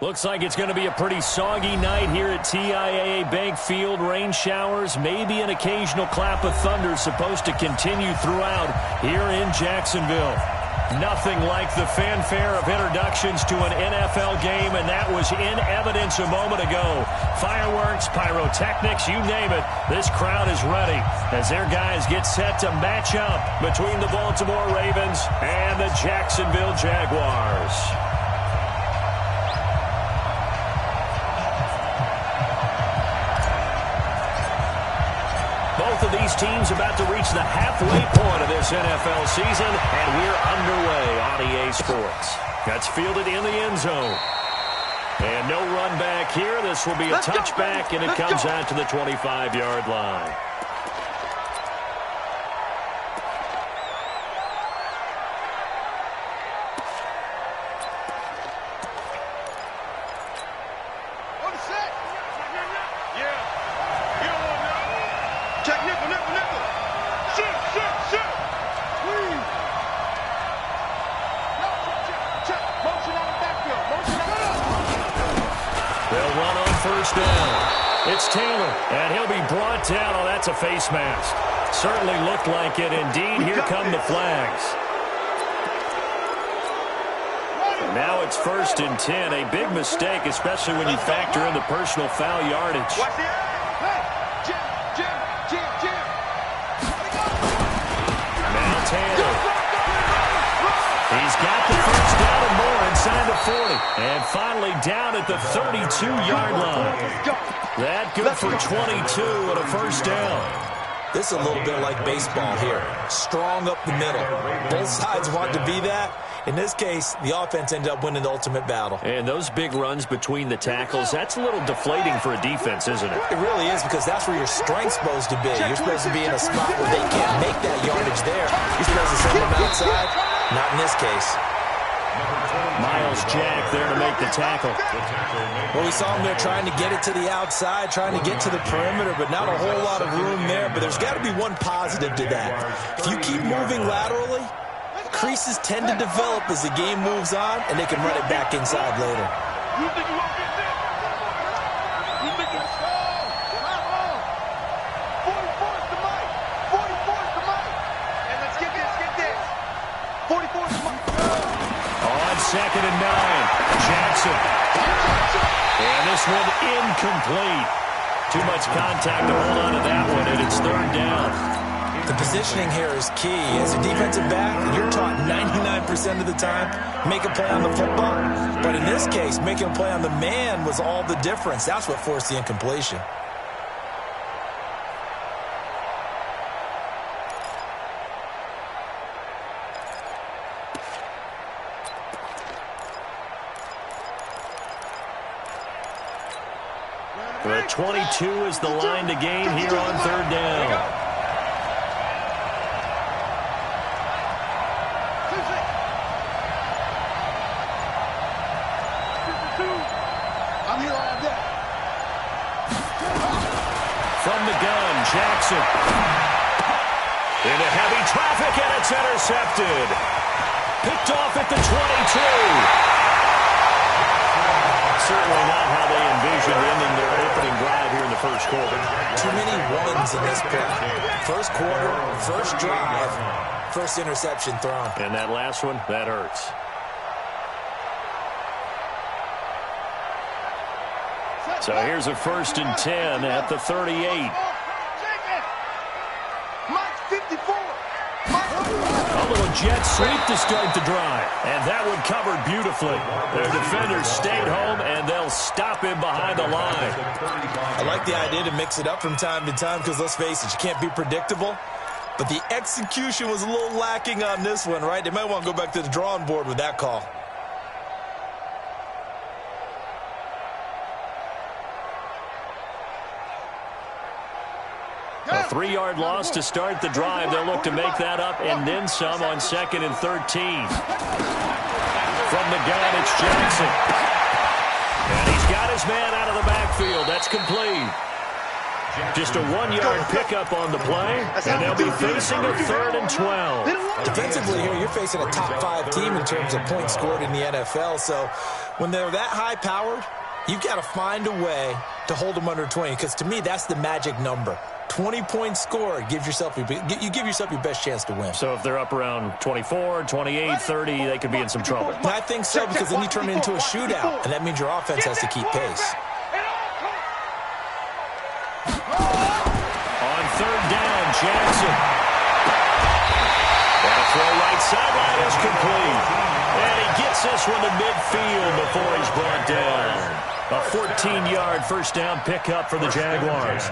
Looks like it's going to be a pretty soggy night here at TIAA Bank Field. Rain showers, maybe an occasional clap of thunder supposed to continue throughout here in Jacksonville. Nothing like the fanfare of introductions to an NFL game, and that was in evidence a moment ago. Fireworks, pyrotechnics, you name it. This crowd is ready as their guys get set to match up between the Baltimore Ravens and the Jacksonville Jaguars. Both of these teams about to reach the halfway point of this NFL season, and we're underway on EA Sports. That's fielded in the end zone. And no run back here. This will be a touchback, and it comes out to the 25-yard line. First down. It's Taylor, and he'll be brought down. Oh, that's a face mask. Certainly looked like it. Indeed, here come the flags. And now it's 1st and 10. A big mistake, especially when you factor in the personal foul yardage. Now Taylor. He's got the first down and more inside the 40. And finally down at the 32-yard line. That good for 22 and a first down. This is a little bit like baseball here. Strong up the middle. Both sides want to be that. In this case, the offense ended up winning the ultimate battle. And those big runs between the tackles, that's a little deflating for a defense, isn't it? It really is, because that's where your strength's supposed to be. You're supposed to be in a spot where they can't make that yardage there. You're supposed to send them outside. Not in this case. Miles Jack there to make the tackle. Well, we saw him there trying to get it to the outside, trying to get to the perimeter, but not a whole lot of room there. But there's got to be one positive to that. If you keep moving laterally, creases tend to develop as the game moves on, and they can run it back inside later. Second and 9. Jackson. And this one incomplete. Too much contact to hold on to that one, and it's 3rd down. The positioning here is key. As a defensive back, you're taught 99% of the time, make a play on the football. But in this case, making a play on the man was all the difference. That's what forced the incompletion. The 22 is the line to gain here on 3rd down. From the gun, Jackson. Into heavy traffic, and it's intercepted. Picked off at the 22. Certainly not how they envisioned ending their opening drive here in the first quarter. Too many ones in this play. First quarter, first drive, first interception thrown. And that last one, that hurts. So here's a 1st and 10 at the 38. A little jet sweep to start the drive. And that one covered beautifully. Their defenders stayed home, and they'll stop him behind the line. I like the idea to mix it up from time to time because, let's face it, you can't be predictable. But the execution was a little lacking on this one, right? They might want to go back to the drawing board with that call. A 3-yard loss to start the drive. They'll look to make that up and then some on 2nd and 13. From the gun, it's Jackson. And he's got his man out of the backfield. That's complete. Just a 1-yard pickup on the play, and they'll be facing a 3rd and 12. Defensively here, you're facing a top-5 team in terms of points scored in the NFL. So when they're that high-powered, you've got to find a way to hold them under 20, because to me, that's the magic number. 20 points scored, you give yourself your best chance to win. So if they're up around 24, 28, 30, they could be in some trouble. I think so, because then you turn it into a shootout, and that means your offense has to keep pace. On 3rd down, Jackson. And a throw right sideline is complete. And he gets this one to midfield before he's brought down. A 14-yard first down pickup for the Jaguars.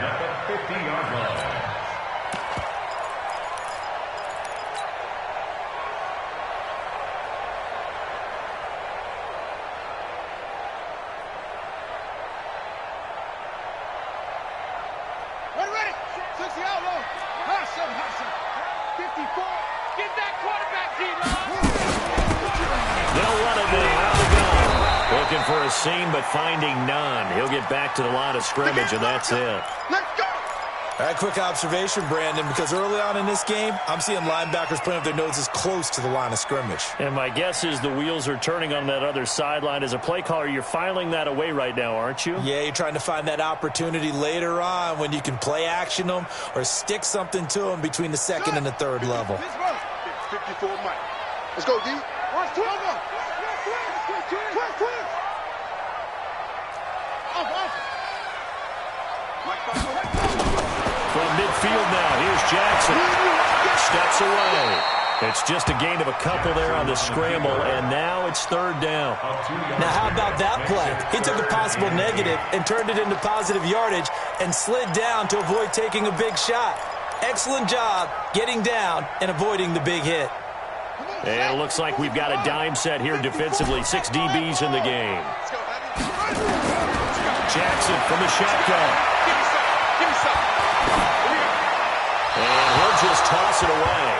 Ready. 60 out low. High 7. 54. Get that quarterback, D-line. They'll run it now. Out they go. Looking for a seam, but finding none. He'll get back to the line of scrimmage, and that's it. Let's go. All right, quick observation, Brandon, because early on in this game, I'm seeing linebackers playing with their noses close to the line of scrimmage. And my guess is the wheels are turning on that other sideline. As a play caller, you're filing that away right now, aren't you? Yeah, you're trying to find that opportunity later on when you can play action them or stick something to them between the 2nd and the 3rd level. 54 Mike. Let's go, D. Watch 12. From midfield now, here's Jackson. Steps away. It's just a gain of a couple there on the scramble, and now it's 3rd down. Now, how about that play? He took a possible negative and turned it into positive yardage and slid down to avoid taking a big shot. Excellent job getting down and avoiding the big hit. And it looks like we've got a dime set here defensively. 6 DBs in the game. Jackson from the shotgun. And he'll just toss it away.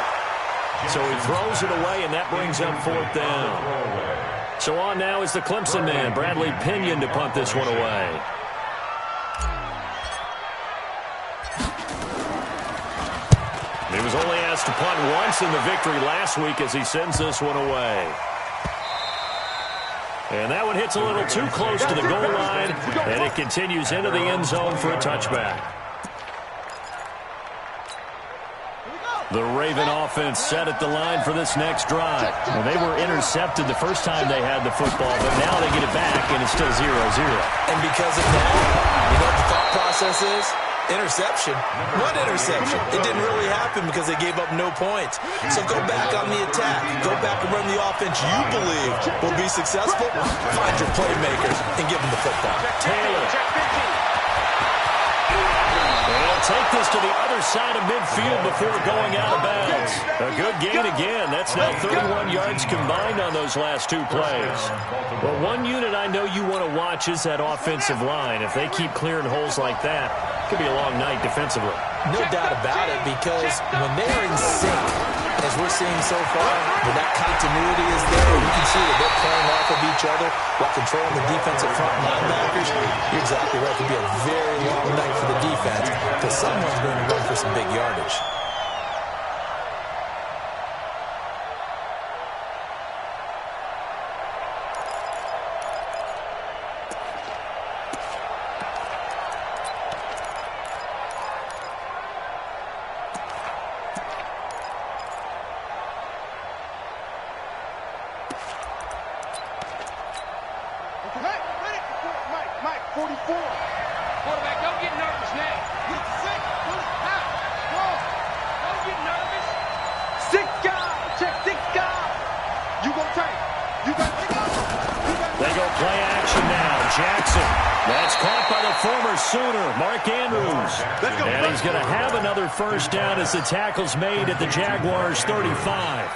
So he throws it away, and that brings up 4th down. So on now is the Clemson man, Bradley Pinion, to punt this one away. He was only asked to punt once in the victory last week as he sends this one away. And that one hits a little too close to the goal line, and it continues into the end zone for a touchback. The Raven offense set at the line for this next drive. Well, they were intercepted the first time they had the football, but now they get it back, and it's still 0-0. And because of that, you know what the thought process is? Interception. One interception. It didn't really happen because they gave up no points. So go back on the attack. Go back and run the offense you believe will be successful. Find your playmakers and give them the football. Taylor. They'll take this to the other side of midfield before going out of bounds. A good gain again. That's now 31 yards combined on those last 2 plays. Well, one unit I know you want to watch is that offensive line. If they keep clearing holes like that, it could be a long night defensively. No doubt about it, because when they're in sync, as we're seeing so far, when that continuity is there, you can see that they're playing off of each other while controlling the defensive front linebackers. You're exactly right. It could be a very long night for the defense because someone's going to run for some big yardage. Mike, 44. Quarterback, don't get nervous now. Get sick. Don't get nervous. 6 guys. Check 6 guys. You gonna take. You got to go. They go play action now. Jackson. That's caught by the former Sooner, Mark Andrews. And he's going to have another first down as the tackle's made at the Jaguars' 35.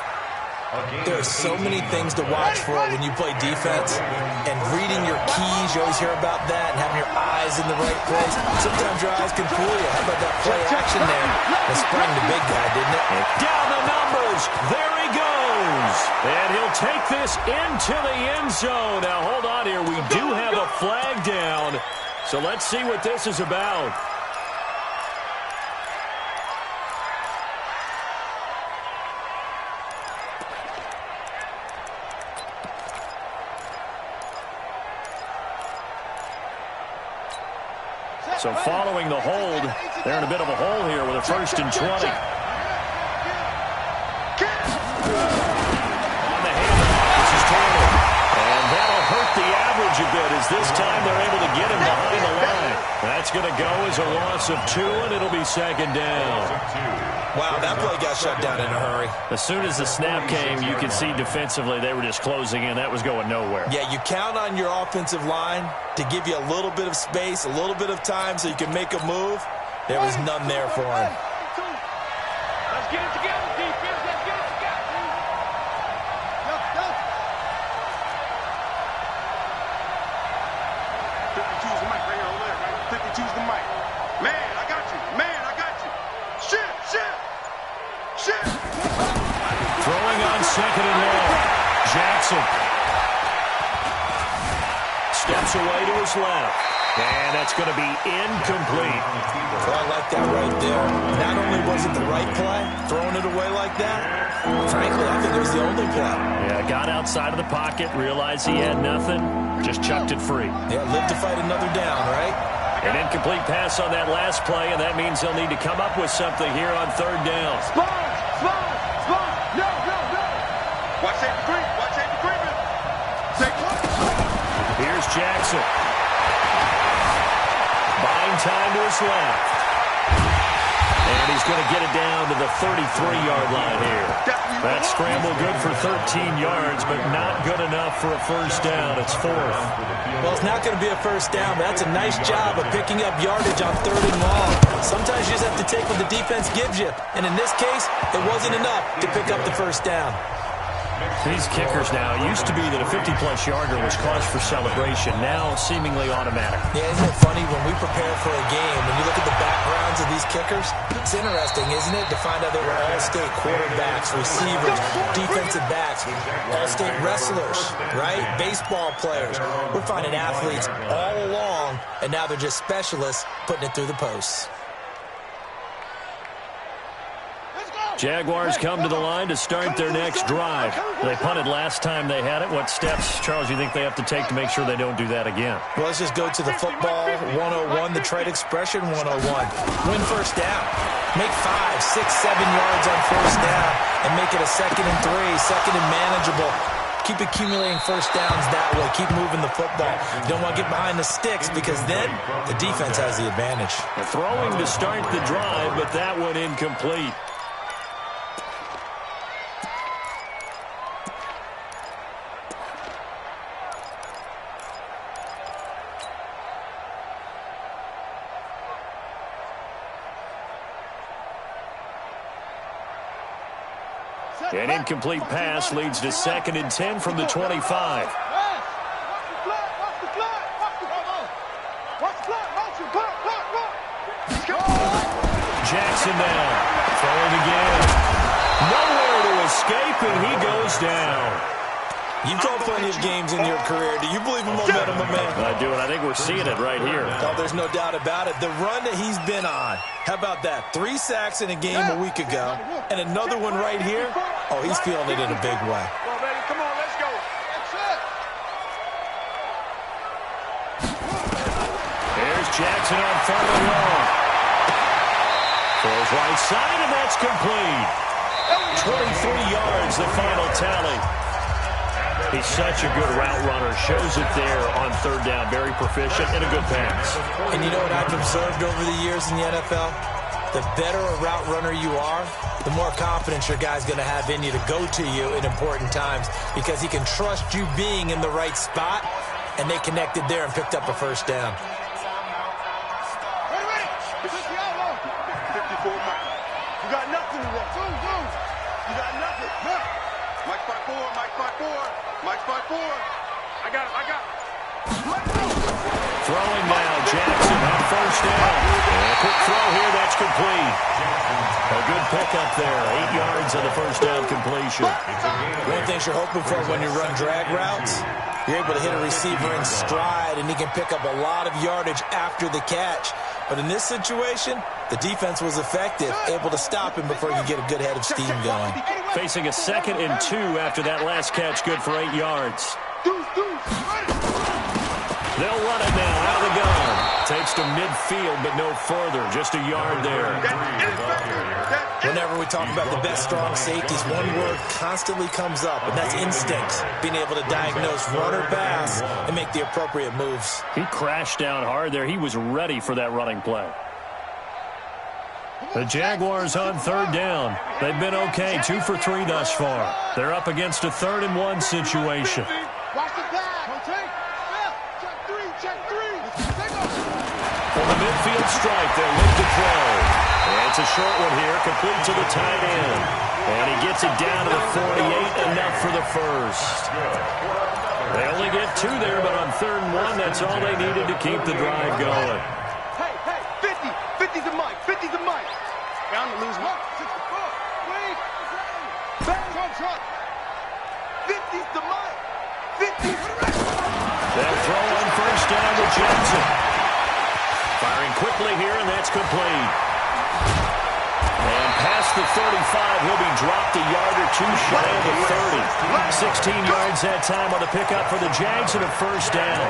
There are so many things to watch for when you play defense, and reading your keys, you always hear about that, and having your eyes in the right place. Sometimes your eyes can fool you. How about that play action there? It sprang the big guy, didn't it? Down the numbers. There he goes. And he'll take this into the end zone. Now, hold on here. We do have a flag down. So let's see what this is about. So following the hold, they're in a bit of a hole here with a 1st and 20. On the handoff, this is Taylor. And that'll hurt the average a bit as this time they're able to get him behind the line. That's going to go as a loss of 2, and it'll be 2nd down. Wow, that play got shut down in a hurry. As soon as the snap came, you could see defensively they were just closing in. That was going nowhere. Yeah, you count on your offensive line to give you a little bit of space, a little bit of time so you can make a move. There was none there for him. Let's get it together, defense. Let's get it together. Go. 52's the mic right here over there, right? 52's the mic. Man, I got you. Shit. Throwing on 2nd and long. Jackson steps away to his left. And that's going to be incomplete. Well, I like that right there. Not only was it the right play, throwing it away like that, frankly, I think it was the only play. Yeah, got outside of the pocket, realized he had nothing, just chucked it free. Yeah, live to fight another down, right? An incomplete pass on that last play, and that means they'll need to come up with something here on 3rd down. Small. No. Watch safety creep. Take one. Here's Jackson. Buying time to his left. And he's going to get it down to the 33-yard line here. That scramble good for 13 yards, but not good enough for a 1st down. It's 4th. Well, it's not going to be a 1st down, but that's a nice job of picking up yardage on 3rd and long. Sometimes you just have to take what the defense gives you. And in this case, it wasn't enough to pick up the 1st down. These kickers now, it used to be that a 50-plus yarder was cause for celebration. Now, seemingly automatic. Yeah, isn't it funny when we prepare for a game, when you look at the backgrounds of these kickers, it's interesting, isn't it, to find out they were all-state quarterbacks, receivers, defensive backs, all-state wrestlers, right? Baseball players. We're finding athletes all along, and now they're just specialists putting it through the posts. Jaguars come to the line to start their next drive. They punted last time they had it. What steps, Charles, you think they have to take to make sure they don't do that again? Well, let's just go to the football 101, the trade expression 101. Win 1st down. Make 5, 6, 7 yards on 1st down and make it a 2nd and 3, 2nd and manageable. Keep accumulating 1st downs that way. Keep moving the football. You don't want to get behind the sticks because then the defense has the advantage. Throwing to start the drive, but that one incomplete. An incomplete pass leads to 2nd and 10 from the 25. Jackson now. Throwing again. Nowhere to escape, and he goes down. You've called plenty of games in your career. Do you believe in momentum, my man? I do, and I think we're seeing it right here. Oh, there's no doubt about it. The run that he's been on. How about that? 3 sacks in a game a week ago, and another one right here. Oh, he's feeling it in a big way. Come on, let's go. There's Jackson on 3rd and long. Throws right side, and that's complete. 23 yards, the final tally. He's such a good route runner. Shows it there on 3rd down. Very proficient and a good pass. And you know what I've observed over the years in the NFL? The better a route runner you are, the more confidence your guy's going to have in you to go to you in important times because he can trust you being in the right spot, and they connected there and picked up a 1st down. Ready. 54, Mike. You got nothing to run. You got nothing. Mike, spot 4. Mike, spot 4. I got him. Throwing now, Jackson on 1st down. And a quick throw here, that's complete. A good pickup there, 8 yards on the 1st down completion. One of the things you're hoping for when you run drag routes, you're able to hit a receiver in stride, and he can pick up a lot of yardage after the catch. But in this situation, the defense was effective, able to stop him before he could get a good head of steam going. Facing a 2nd and 2 after that last catch, good for 8 yards. They'll run it now out of the gun. takes to midfield, but no further. Just a yard there. Whenever we talk about the best strong safeties, one word constantly comes up, and that's instinct. Being able to diagnose run or pass and make the appropriate moves. He crashed down hard there. He was ready for that running play. The Jaguars on third down. They've been okay, 2 for 3 thus far. They're up against a 3rd-and-1 situation. Watch the back. Check three. From the midfield strike, they'll look to throw. And it's a short one here, complete to the tight end. And he gets it down to the 48, enough for the first. They only get 2 there, but on 3rd and 1, that's all they needed to keep the drive going. Hey, 50. 50's the mic. 50's the mic. Bound to lose one. 64. Wait. Truck. 50's the mic. 50. They'll throw on first down to Jackson. Firing quickly here, and that's complete. And past the 35, he'll be dropped a yard or 2 shy of the 30. 16 yards that time on the pickup for the Jags and a first down.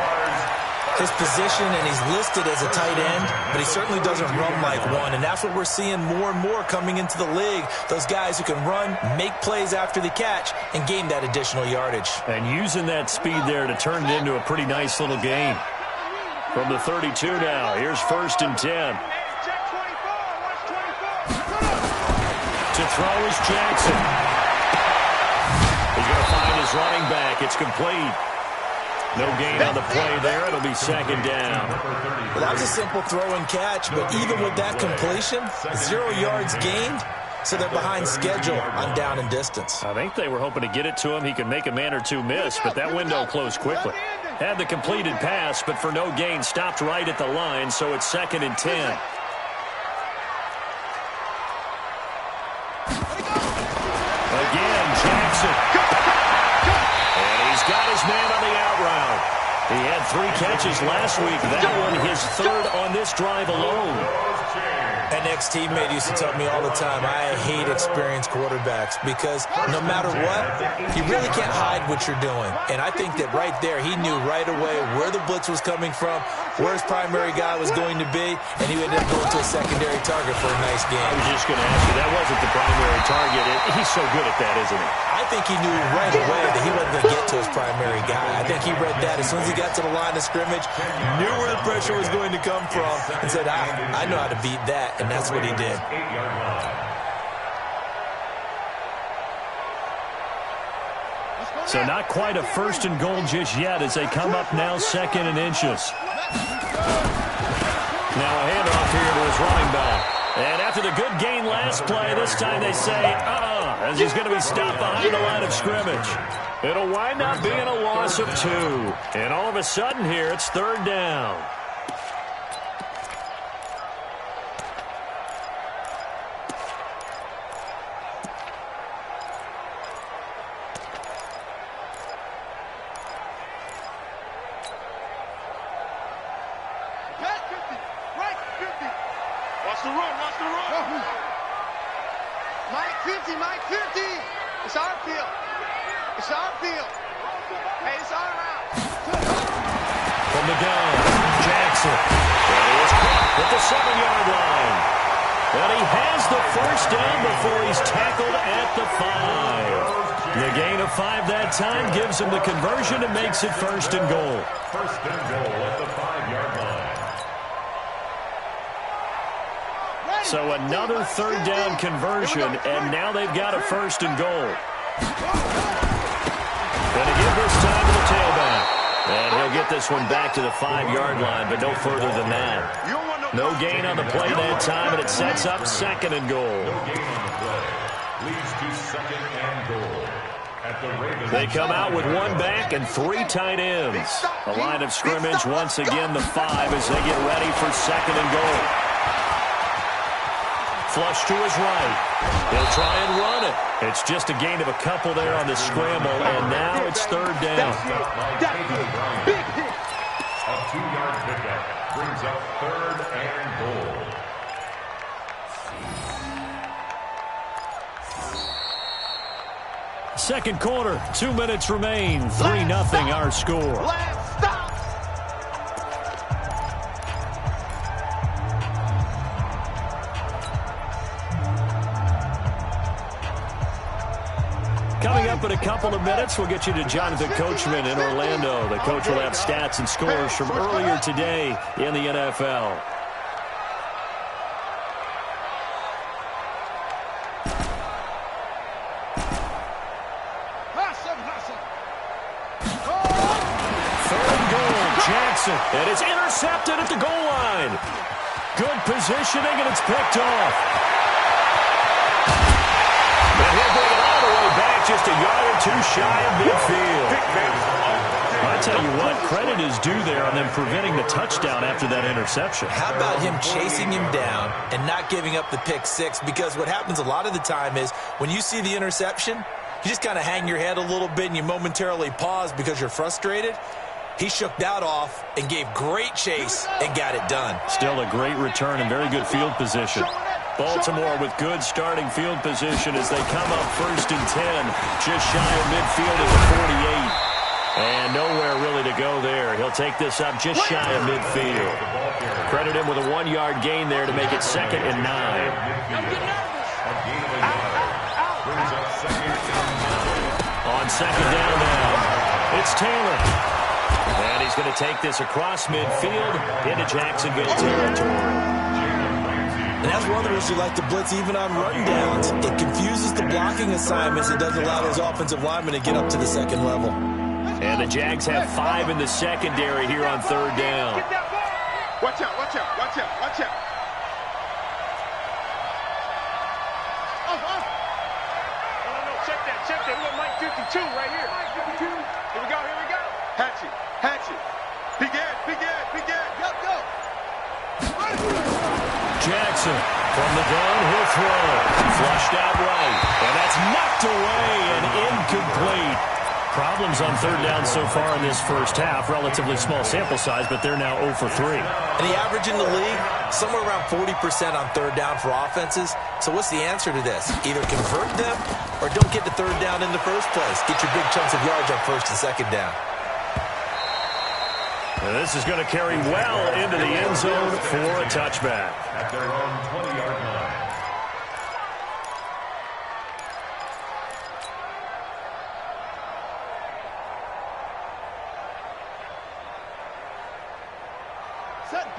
His position, and he's listed as a tight end, but he certainly doesn't run like one, and that's what we're seeing more and more coming into the league. Those guys who can run, make plays after the catch, and gain that additional yardage. And using that speed there to turn it into a pretty nice little game. From the 32 now, here's 1st and 10. To throw is Jackson. He's going to find his running back. It's complete. No gain on the play there. It'll be 2nd down. Well, that was a simple throw and catch, but even with that completion, 0 yards gained, so they're behind schedule on down and distance. I think they were hoping to get it to him. He could make a man or 2 miss, but that window closed quickly. Had the completed pass, but for no gain, stopped right at the line, so it's 2nd and 10. Again, Jackson. And he's got his man on the out route. He had 3 catches last week. That one his 3rd on this drive alone. An ex-teammate used to tell me all the time, I hate experienced quarterbacks because no matter what, you really can't hide what you're doing. And I think that right there, he knew right away where the blitz was coming from, where his primary guy was going to be, and he ended up going to a secondary target for a nice game. I was just going to ask you, that wasn't the primary target. He's so good at that, isn't he? I think he knew right away that he wasn't going to get to his primary guy. I think he read that as soon as he got to the line of scrimmage, knew where the pressure was going to come from, and said, I know how to beat that, and that's what he did. So not quite a 1st and goal just yet as they come up now 2nd and inches. Now a handoff here to his running back. And after the good gain last play, this time they say, as he's going to be stopped behind the line of scrimmage. It'll wind up being a loss of 2. And all of a sudden here, it's 3rd down. Mike 50. It's our field. It's our field. Hey, it's our route. From the gun, Jackson. And he is caught at the 7-yard line. And he has the first down before he's tackled at the 5. The gain of 5 that time gives him the conversion and makes it 1st and goal. 1st and goal at the 5-yard line. So another 3rd down conversion, and now they've got a 1st and goal. Going to give this time to the tailback. And he'll get this one back to the 5-yard line, but no further than that. No gain on the play that time, and it sets up 2nd and goal. No gain on the play. Leads to 2nd and goal. At the Ravens. They come out with 1 back and 3 tight ends. The line of scrimmage, once again, the 5 as they get ready for 2nd and goal. Flush to his right. He'll try and run it. It's just a gain of a couple there on the scramble, and now it's 3rd down. Big hit. A 2-yard pickup brings up 3rd and goal. Second quarter, 2 minutes remain. 3-0 our score. up in a couple of minutes. We'll get you to Jonathan Coachman in Orlando. The coach will have stats and scores from earlier today in the NFL. Jackson, and it's intercepted at the goal line. Good positioning, and it's picked off. And he'll bring it all the way back, just a yard or two shy of midfield. I tell you what, credit is due there on them preventing the touchdown after that interception. How about him chasing him down and not giving up the pick six? Because what happens a lot of the time is when you see the interception, you just kind of hang your head a little bit and you momentarily pause because you're frustrated. He shook that off and gave great chase and got it done. Still a great return and very good field position. Baltimore with good starting field position as they come up 1st and 10. Just shy of midfield at the 48. And nowhere really to go there. He'll take this up just shy of midfield. Credit him with a 1-yard gain there to make it 2nd and 9. On 2nd down now, it's Taylor. And he's going to take this across midfield into Jacksonville territory. And that's one of the reasons you like to blitz even on run downs. It confuses the blocking assignments. It doesn't allow those offensive linemen to get up to the second level. And the Jags have 5 in the secondary here on 3rd down. Watch out, watch out, watch out, watch out. No, check that. We got Mike 52 right here. Here we go. Hatchet. Big Ed. Go. Jackson from the gun, he'll throw. Flushed out right. And that's knocked away and incomplete. Problems on 3rd down so far in this first half. Relatively small sample size, but they're now 0 for 3. And the average in the league, somewhere around 40% on 3rd down for offenses. So what's the answer to this? Either convert them or don't get to 3rd down in the first place. Get your big chunks of yards on 1st and 2nd down. And this is going to carry well into the end zone for a touchback. At their own 20-yard line.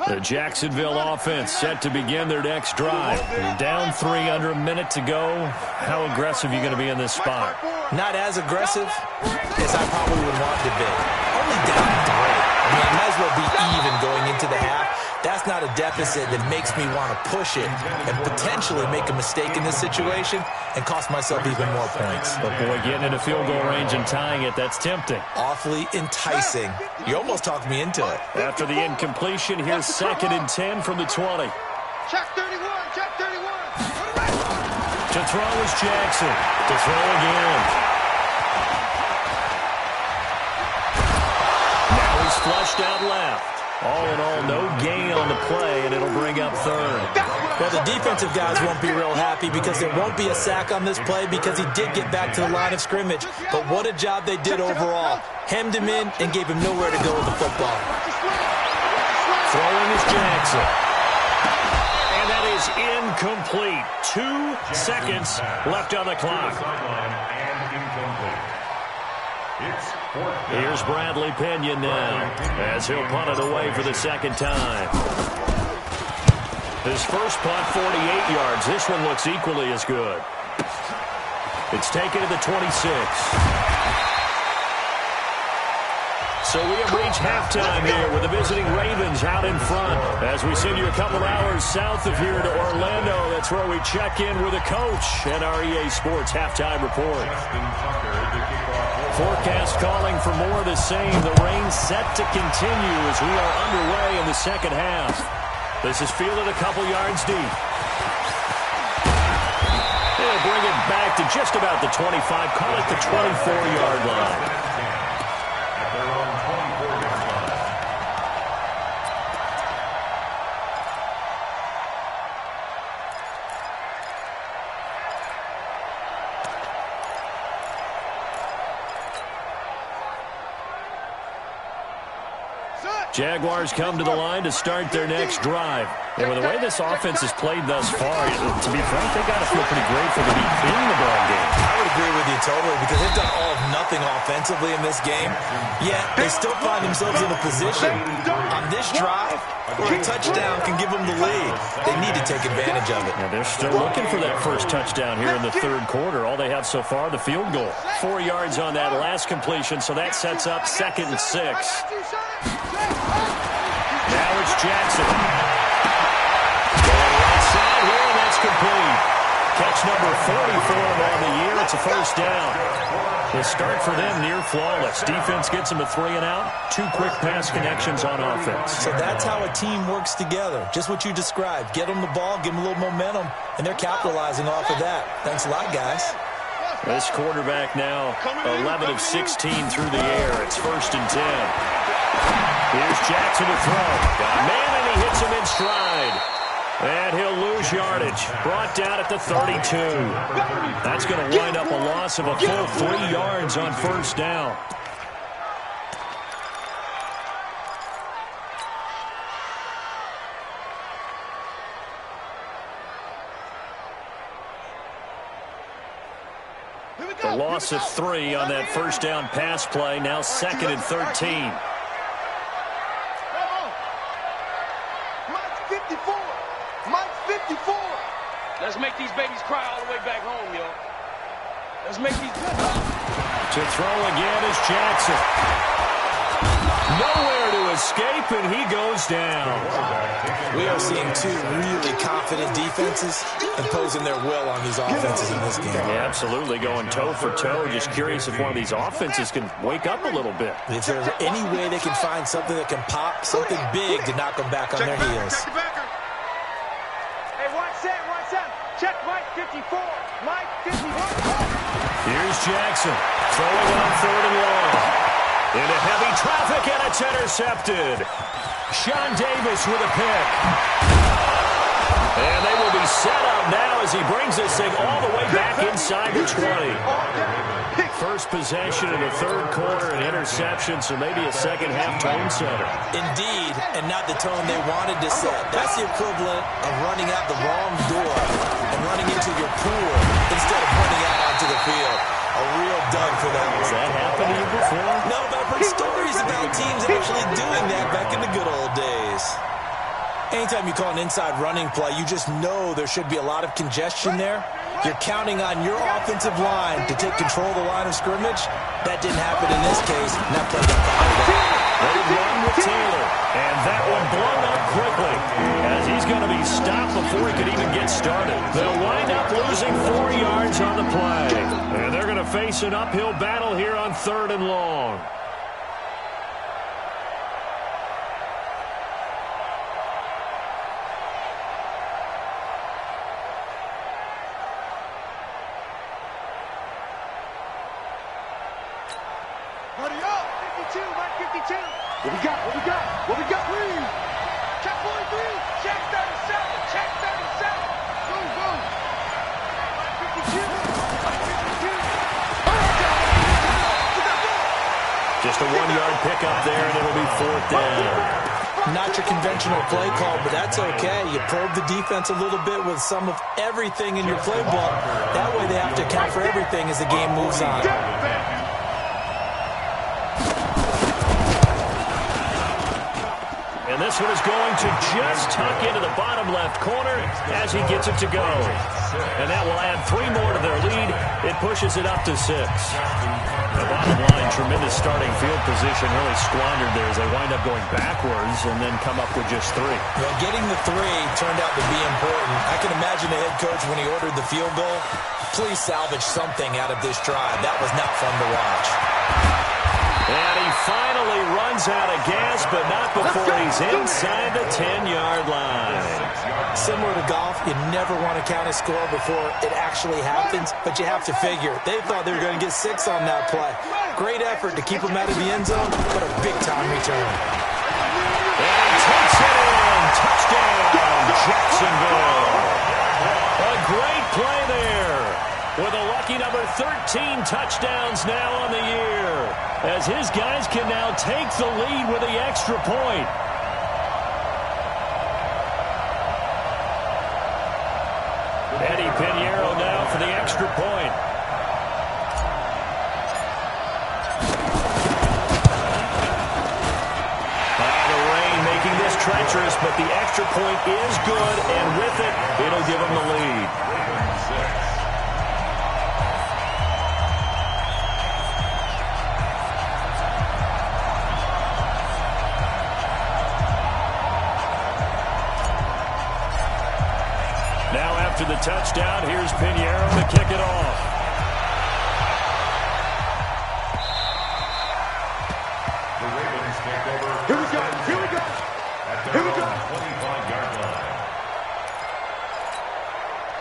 The Jacksonville offense set to begin their next drive. You're down 3 under a minute to go. How aggressive are you going to be in this spot? Not as aggressive as I probably would want to be. Only down 3. I mean, it might as well be even going into the half. That's not a deficit that makes me want to push it and potentially make a mistake in this situation and cost myself even more points. But, boy, getting into field goal range and tying it, that's tempting. Awfully enticing. You almost talked me into it. After the incompletion, here's 2nd and 10 from the 20. Check 31. To throw is Jackson. To throw again. He's flushed out left. All in all, no gain on the play, and it'll bring up 3rd. Well, the defensive guys won't be real happy because there won't be a sack on this play because he did get back to the line of scrimmage. But what a job they did overall. Hemmed him in and gave him nowhere to go with the football. Throwing is Jackson. And that is incomplete. 2 seconds left on the clock. Here's Bradley Pinion now as he'll punt it away for the 2nd time. His first punt, 48 yards. This one looks equally as good. It's taken to the 26. So we have reached halftime here with the visiting Ravens out in front. As we send you a couple hours south of here to Orlando, that's where we check in with the coach and our EA Sports halftime report. Forecast calling for more of the same. The rain set to continue as we are underway in the 2nd half. This is fielded a couple yards deep. They'll bring it back to just about the 25, call it the 24-yard line. Jaguars come to the line to start their next drive. And with the way this offense has played thus far, to be frank, they got to feel pretty grateful to be in the ball game. I would agree with you totally because they've done all of nothing offensively in this game, yet they still find themselves in a position on this drive where a touchdown can give them the lead. They need to take advantage of it. Now they're still looking for that first touchdown here in the third quarter. All they have so far, the field goal. 4 yards on that last completion, so that sets up 2nd and 6. Now it's Jackson. Going right side here, and that's complete. Catch number 44 on the year. It's a first down. The start for them near flawless. Defense gets them a 3 and out. 2 quick pass connections on offense. So that's how a team works together. Just what you described. Get them the ball, give them a little momentum, and they're capitalizing off of that. Thanks a lot, guys. This quarterback now 11 of 16 through the air. It's 1st and 10. Here's Jackson to throw. Got a man, and he hits him in stride. And he'll lose yardage. Brought down at the 32. That's going to wind up a loss of a full 3 yards on first down. The loss of 3 on that first down pass play. Now 2nd and 13. Let's make these babies cry all the way back home, yo. Let's make these... To throw again is Jackson. Nowhere to escape, and he goes down. We are seeing 2 really confident defenses imposing their will on these offenses in this game. Yeah, absolutely, going toe for toe. Just curious if one of these offenses can wake up a little bit. If there's any way they can find something that can pop, something big to knock them back on their heels. Check Mike 54. Mike 51. Here's Jackson throwing on 3rd and long. Into heavy traffic, and it's intercepted. Sean Davis with a pick. And they will be set up now as he brings this thing all the way back inside the 20. First possession in the third quarter, an interception, so maybe a second-half tone setter. Indeed, and not the tone they wanted to set. That's the equivalent of running out the wrong door and running into your pool instead of running out onto the field. A real dud for them. Has that happened to you before? No, but I've heard stories about teams actually doing that back in the good old days. Anytime you call an inside running play, you just know there should be a lot of congestion there. You're counting on your offensive line to take control of the line of scrimmage. That didn't happen in this case, and that play got called. They run with Taylor, and that one blown up quickly as he's going to be stopped before he could even get started. They'll wind up losing 4 yards on the play, and they're going to face an uphill battle here on 3rd and long. What we got? What we got? What we got? Please. Check 43. Check 37. Check 37. Go, go. 52. Just a 1-yard pickup there, and it'll be 4th down. Not your conventional play call, but that's okay. You probe the defense a little bit with some of everything in your playbook. That way they have to account for everything as the game moves on. And this one is going to just tuck into the bottom left corner as he gets it to go. And that will add 3 more to their lead. It pushes it up to 6. The bottom line, tremendous starting field position, really squandered there as they wind up going backwards and then come up with just 3. Well, getting the 3 turned out to be important. I can imagine the head coach when he ordered the field goal. Please salvage something out of this drive. That was not fun to watch. And he finally runs out of gas, but not before he's inside the 10-yard line. Similar to golf, you never want to count a score before it actually happens, but you have to figure. They thought they were going to get 6 on that play. Great effort to keep them out of the end zone, but a big-time return. And he takes it in. Touchdown, Jacksonville. A great play there. with a lucky number 13 touchdowns now on the year, as his guys can now take the lead with the extra point. Eddie Pinheiro now for the extra point. The rain making this treacherous, but the extra point is good, and with it, it'll give them the lead. Now after the touchdown, here's Pinheiro to kick it off. The Ravens take over. Here we go. Here we go. At their Here we go. own 25-yard line.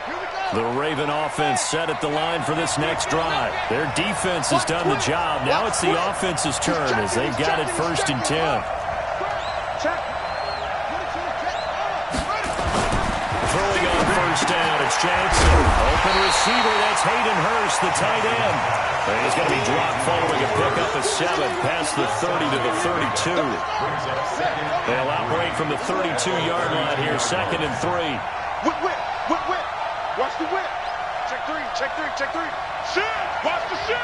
Here we go. The Raven offense set at the line for this next drive. Their defense has done the job. Now it's the offense's turn as they've got it 1st and 10. Check. Throwing on 1st down, it's Jackson. Open receiver, that's Hayden Hurst, the tight end. And he's going to be dropped following a pickup of 7 past the 30 to the 32. They'll operate from the 32-yard line here, 2nd and 3. Whip, whip, whip, whip. Watch the whip. Check 3, check 3, check 3. Shit! Watch the shit!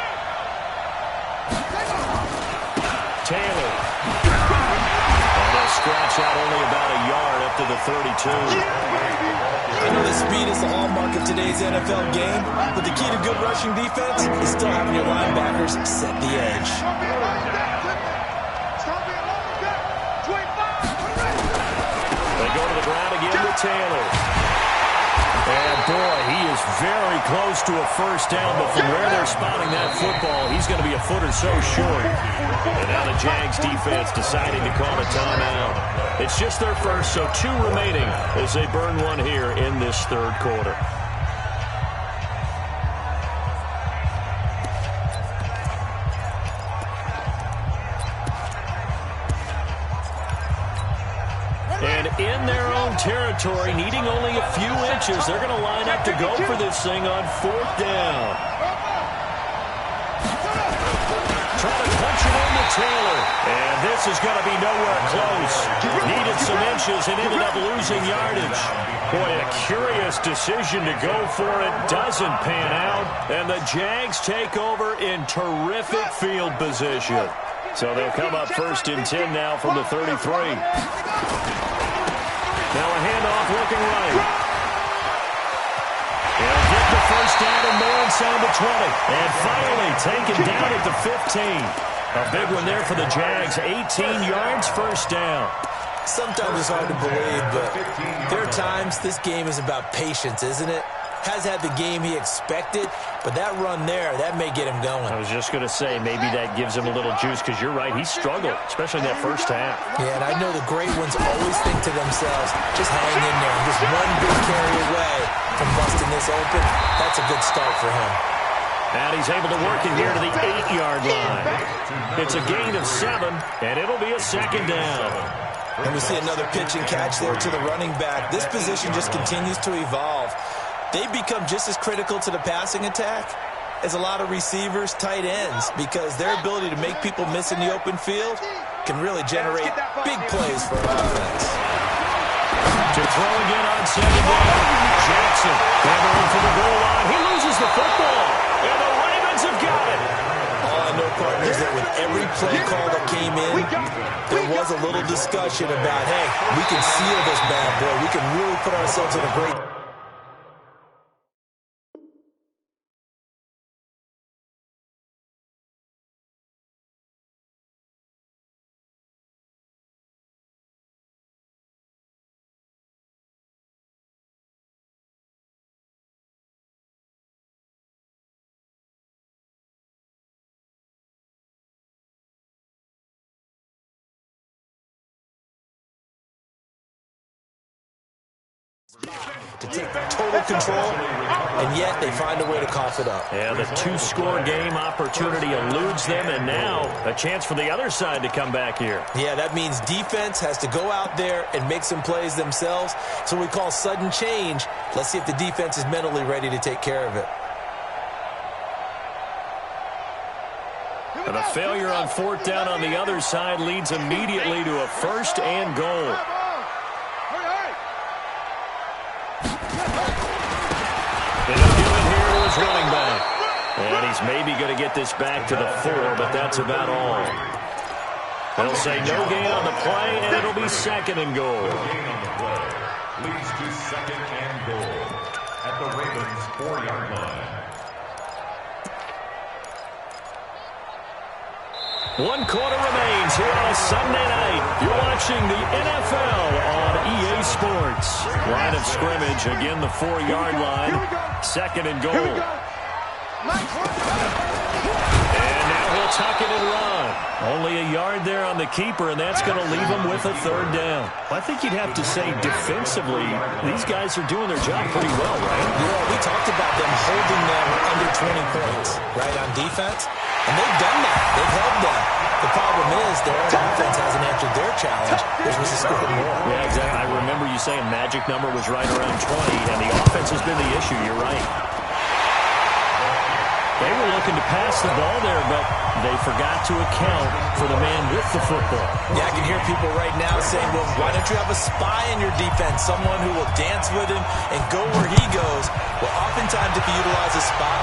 Taylor. And they'll scratch out only about a yard up to the 32. I know the speed is the hallmark of today's NFL game, but the key to good rushing defense is still having your linebackers set the edge. They go to the ground again with Taylor. And boy, he is very close to a 1st down, but from where they're spotting that football, he's going to be a foot or so short. And now the Jags defense deciding to call a timeout. It's just their first, so 2 remaining as they burn one here in this 3rd quarter. And in their own territory, needing only a few inches, they're going to line up to go for this thing on 4th down. Trying to punch it into Taylor. And this is going to be nowhere close. Needed some inches and ended up losing yardage. Boy, a curious decision to go for it. Doesn't pan out. And the Jags take over in terrific field position. So they'll come up 1st and 10 now from the 33. Now a handoff looking right. They'll get the 1st down and more inside the 20. And finally taken down at the 15. A big one there for the Jags. 18 yards, 1st down. Sometimes it's hard to believe, but there are times this game is about patience, isn't it? Has had the game he expected, but that run there, that may get him going. I was just going to say, maybe that gives him a little juice, because you're right, he struggled, especially in that 1st half. Yeah, and I know the great ones always think to themselves, just hang in there. Just one big carry away from busting this open. That's a good start for him. And he's able to work it here to the 8-yard line. It's a gain of 7, and it'll be a 2nd down. And we see another pitch and catch there to the running back. This position just continues to evolve. They become just as critical to the passing attack as a lot of receivers, tight ends, because their ability to make people miss in the open field can really generate big plays for an offense. To throw again on 2nd down. Jackson gathering for the goal line. He loses the football, and the Ravens have got it. All I know, partners, that with every play call that came in, there was a little discussion about, hey, we can seal this bad boy. We can really put ourselves in a great... to take total control, and yet they find a way to cough it up. Yeah, the 2-score game opportunity eludes them, and now a chance for the other side to come back here. Yeah, that means defense has to go out there and make some plays themselves. So we call sudden change. Let's see if the defense is mentally ready to take care of it. And the failure on fourth down on the other side leads immediately to a 1st and goal. They'll give it here to his running back. And he's maybe going to get this back to the 4, but that's about all. They'll say no gain on the play, and it'll be 2nd and goal. No gain on the play leads to 2nd and goal at the Ravens' 4-yard line. 1 quarter remains here on a Sunday night. You're watching the NFL on EA Sports. Line of scrimmage, again the 4-yard line. 2nd and goal. And now he'll tuck it and run. Only a yard there on the keeper, and that's going to leave him with a 3rd down. I think you'd have to say defensively, these guys are doing their job pretty well, right? Yeah, we talked about them holding them under 20 points, right, on defense. And they've done that. They've held them. The problem is their own offense hasn't answered their challenge, which was to score more. Yeah, exactly. I remember you saying magic number was right around 20, and the offense has been the issue. You're right. They were looking to pass the ball there, but they forgot to account for the man with the football. Yeah, I can hear people right now saying, well, why don't you have a spy in your defense, someone who will dance with him and go where he goes? Well, oftentimes if you utilize a spy,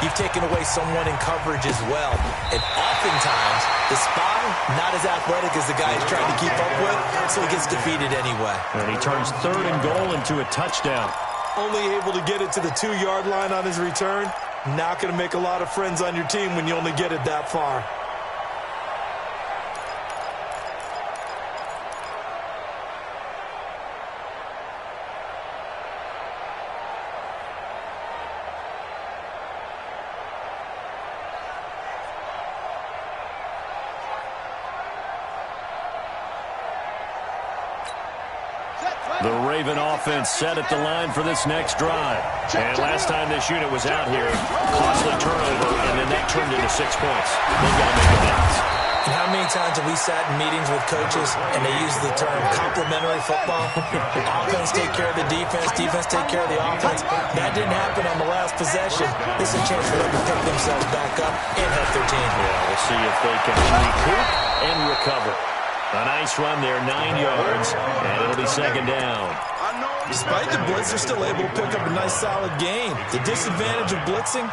you've taken away someone in coverage as well. And oftentimes, the spy, not as athletic as the guy he's trying to keep up with, so he gets defeated anyway. And he turns 3rd and goal into a touchdown. Only able to get it to the 2-yard line on his return. Not going to make a lot of friends on your team when you only get it that far. The Raven offense set at the line for this next drive. And last time this unit was out here, costly turnover, and then that turned into 6 points. They've got to make amends. And how many times have we sat in meetings with coaches and they use the term complementary football? Offense take care of the defense, defense take care of the offense. That didn't happen on the last possession. This is a chance for them to pick themselves back up and help their team. Yeah, we'll see if they can recoup and recover. A nice run there, 9 yards, and it'll be 2nd down. Despite the blitz, they're still able to pick up a nice solid gain. The disadvantage of blitzing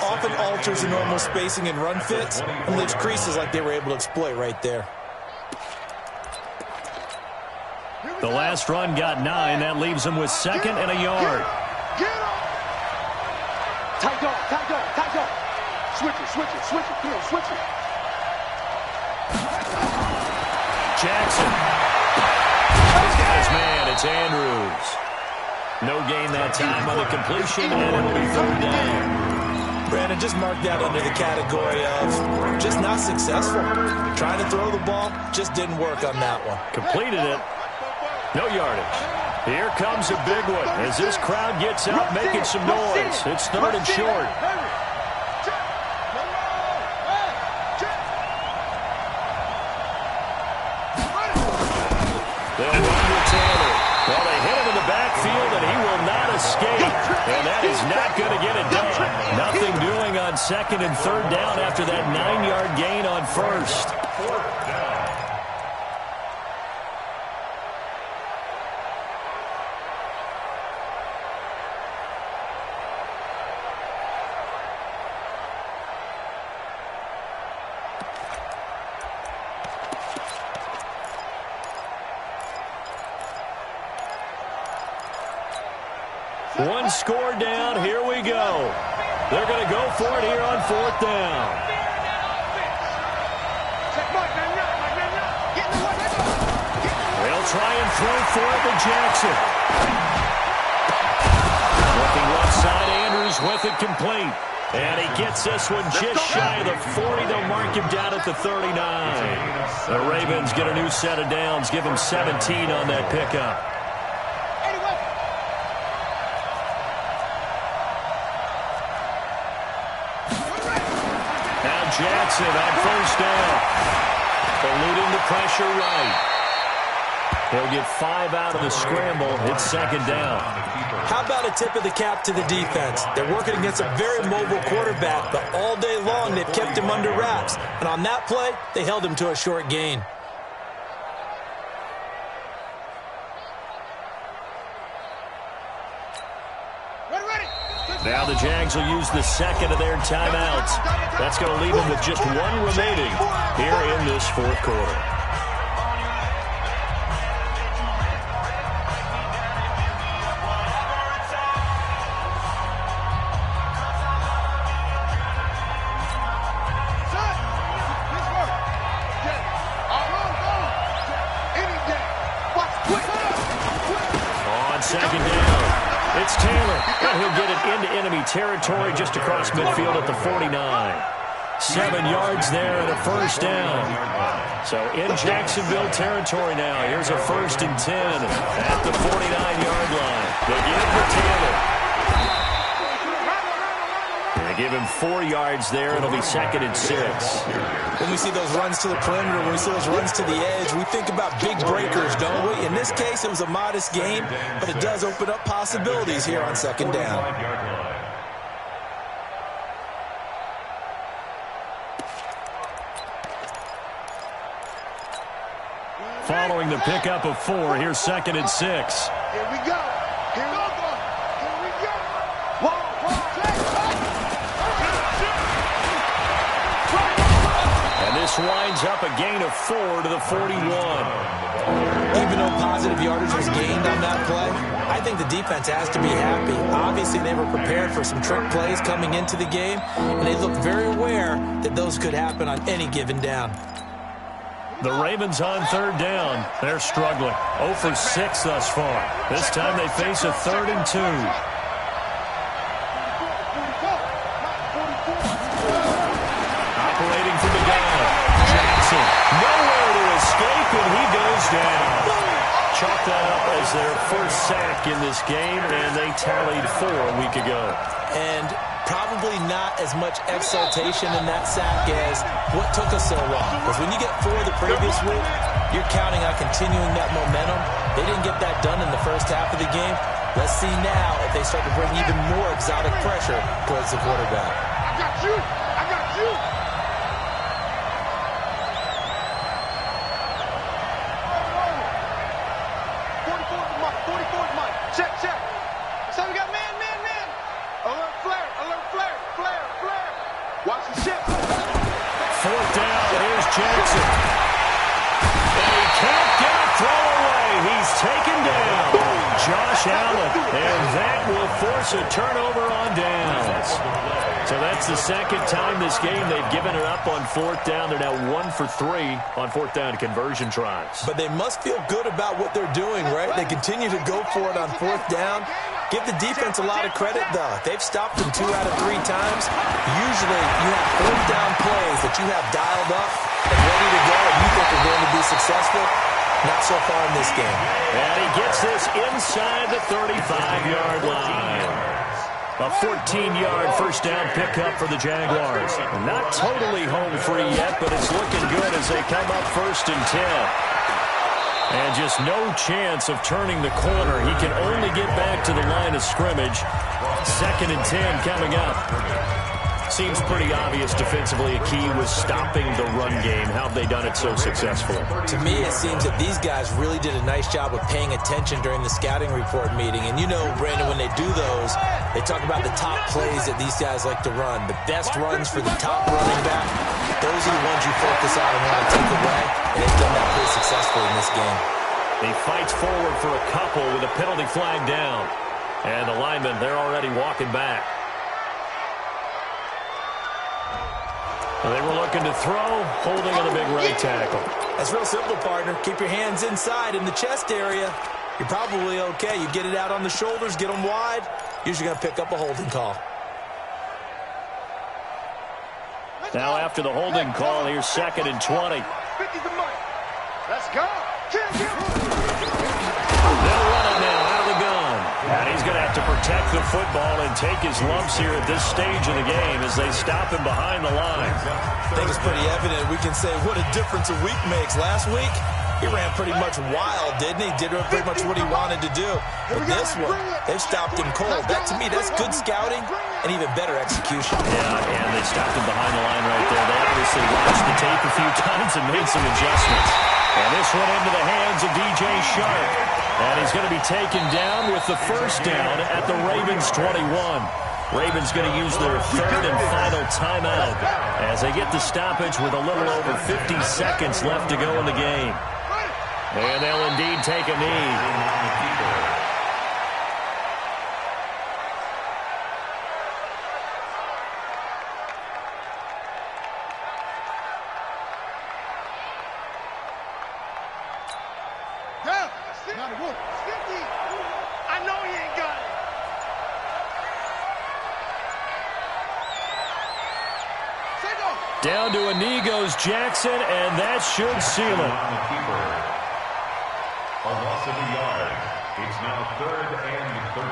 often alters the normal spacing and run fits and leaves creases like they were able to exploit right there. The last run got 9. That leaves them with 2nd and a yard. Tight dog, tight dog, tight dog. Switch it, switch it, switch it. Come on, switch it. Jackson. He's got his man. It's Andrews. No gain that time on the completion, and it'll be 3rd down. Brandon, just mark that under the category of just not successful. Trying to throw the ball, just didn't work on that one. Completed it. No yardage. Here comes a big one as this crowd gets out making some noise. It's 3rd and short. They'll run to Taylor. Well, they hit him in the backfield, and he will not escape. And that is not going to get it done. Nothing doing on 2nd and 3rd down after that 9-yard gain on 1st. 4th down. One score down. Here we go. They're going to go for it here on 4th down. They'll try and throw for it to Jackson. Looking left side, Andrews with it complete. And he gets this one just shy of the 40. They'll mark him down at the 39. The Ravens get a new set of downs. Give them 17 on that pickup. Jackson on 1st down. Eluding the pressure right. He'll get 5 out of the scramble. It's second down. How about a tip of the cap to the defense? They're working against a very mobile quarterback, but all day long they've kept him under wraps. And on that play, they held him to a short gain. Now the Jags will use the second of their timeouts. That's going to leave them with just one remaining here in this fourth quarter. On second down. It's Taylor, and he'll get it into enemy territory just across midfield at the 49. 7 yards there and a first down. So in Jacksonville territory now, here's a 1st and 10 at the 49-yard line. They give it to Taylor. They give him 4 yards there. It'll be 2nd and 6. When we see those runs to the perimeter, when we see those runs to the edge, we think about big breakers, don't we? In this case, it was a modest game, but it does open up possibilities here on second down. Following the pickup of 4, here's 2nd and 6. Here we go. Here we go. Here we go. And this winds up a gain of 4 to the 41. Even though positive yardage was gained on that play, I think the defense has to be happy. Obviously, they were prepared for some trick plays coming into the game, and they looked very aware that those could happen on any given down. The Ravens on 3rd down. They're struggling. 0 for 6 thus far. This time they face a 3rd and 2. Operating from the gun. Jackson. Nowhere to escape, and he goes down. Chalk that up as their first sack in this game, and they tallied 4 a week ago. And probably not as much exultation in that sack as what took us so long. Because when you get 4 the previous week, you're counting on continuing that momentum. They didn't get that done in the first half of the game. Let's see now if they start to bring even more exotic pressure towards the quarterback. I got you. I got you. 44's Mike. 44's Mike. Check, check. So we got man. Alert flare. Alert flare. Flare. Watch the ship. 4th down. Here's Jackson. And he can't get a throw away. He's taken down. Josh Allen. And that will force a turnover on downs. So that's the 2nd time this game they've given it up on 4th down. They're now 1 for 3 on 4th down conversion tries. But they must feel good about what they're doing, right? They continue to go for it on 4th down. Give the defense a lot of credit, though. They've stopped them 2 out of 3 times. Usually, you have 4th down plays that you have dialed up and ready to go, and you think are going to be successful. Not so far in this game. And he gets this inside the 35-yard line. A 14-yard first down pickup for the Jaguars. Not totally home free yet, but it's looking good as they come up 1st and 10. And just no chance of turning the corner. He can only get back to the line of scrimmage. 2nd and 10 coming up. Seems pretty obvious defensively a key was stopping the run game. How have they done it so successfully? To me, it seems that these guys really did a nice job of paying attention during the scouting report meeting. And you know, Brandon, when they do those, they talk about the top plays that these guys like to run. The best runs for the top running back, those are the ones you focus on and want to take away. And they've done that pretty successfully in this game. He fights forward for a couple with a penalty flag down. And the linemen, they're already walking back. They were looking to throw, holding on the big right tackle. That's real simple, partner. Keep your hands inside in the chest area. You're probably okay. You get it out on the shoulders, get them wide. Usually going to pick up a holding call. Now after the holding call, here's 2nd and 20. 50's the money. Let's go. They'll run it now out of the gun. And he's going to have to protect the football and take his lumps here at this stage of the game as they stop him behind the line. I think it's pretty evident. We can say what a difference a week makes. Last week, He ran pretty much wild, didn't he? Did pretty much what he wanted to do. But this one, they've stopped him cold. That, to me, that's good scouting and even better execution. Yeah, and they stopped him behind the line right there. They obviously watched the tape a few times and made some adjustments. And this one into the hands of DJ Sharp. And he's going to be taken down with the first down at the Ravens 21. Ravens going to use their third and final timeout as they get the stoppage with a little over 50 seconds left to go in the game. And they'll indeed take a knee. I know he ain't got it. Down to a knee goes Jackson, and that should seal it. A loss of a yard. It's now 3rd and 13.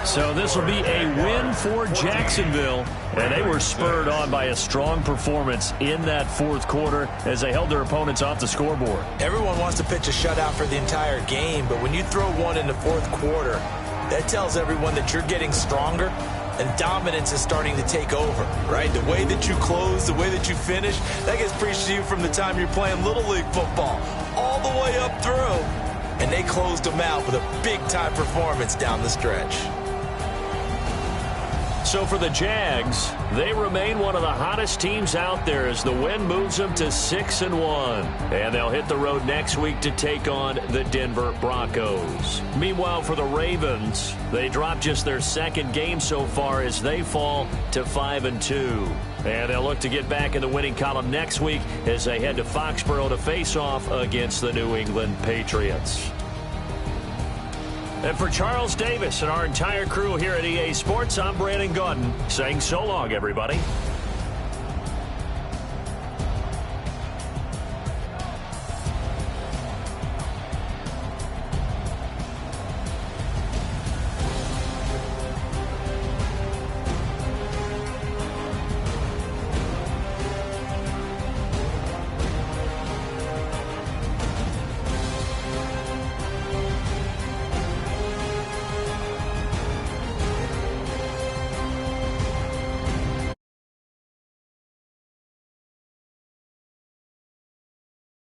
So this will be a win for Jacksonville, and they were spurred on by a strong performance in that fourth quarter as they held their opponents off the scoreboard. Everyone wants to pitch a shutout for the entire game, but when you throw one in the fourth quarter, that tells everyone that you're getting stronger and dominance is starting to take over, right? The way that you close, the way that you finish, that gets preached to you from the time you're playing Little League football all the way up through. And they closed them out with a big-time performance down the stretch. So for the Jags, they remain one of the hottest teams out there as the win moves them to 6-1. And they'll hit the road next week to take on the Denver Broncos. Meanwhile, for the Ravens, they dropped just their second game so far as they fall to 5-2. And they'll look to get back in the winning column next week as they head to Foxborough to face off against the New England Patriots. And for Charles Davis and our entire crew here at EA Sports, I'm Brandon Gaudin saying so long, everybody.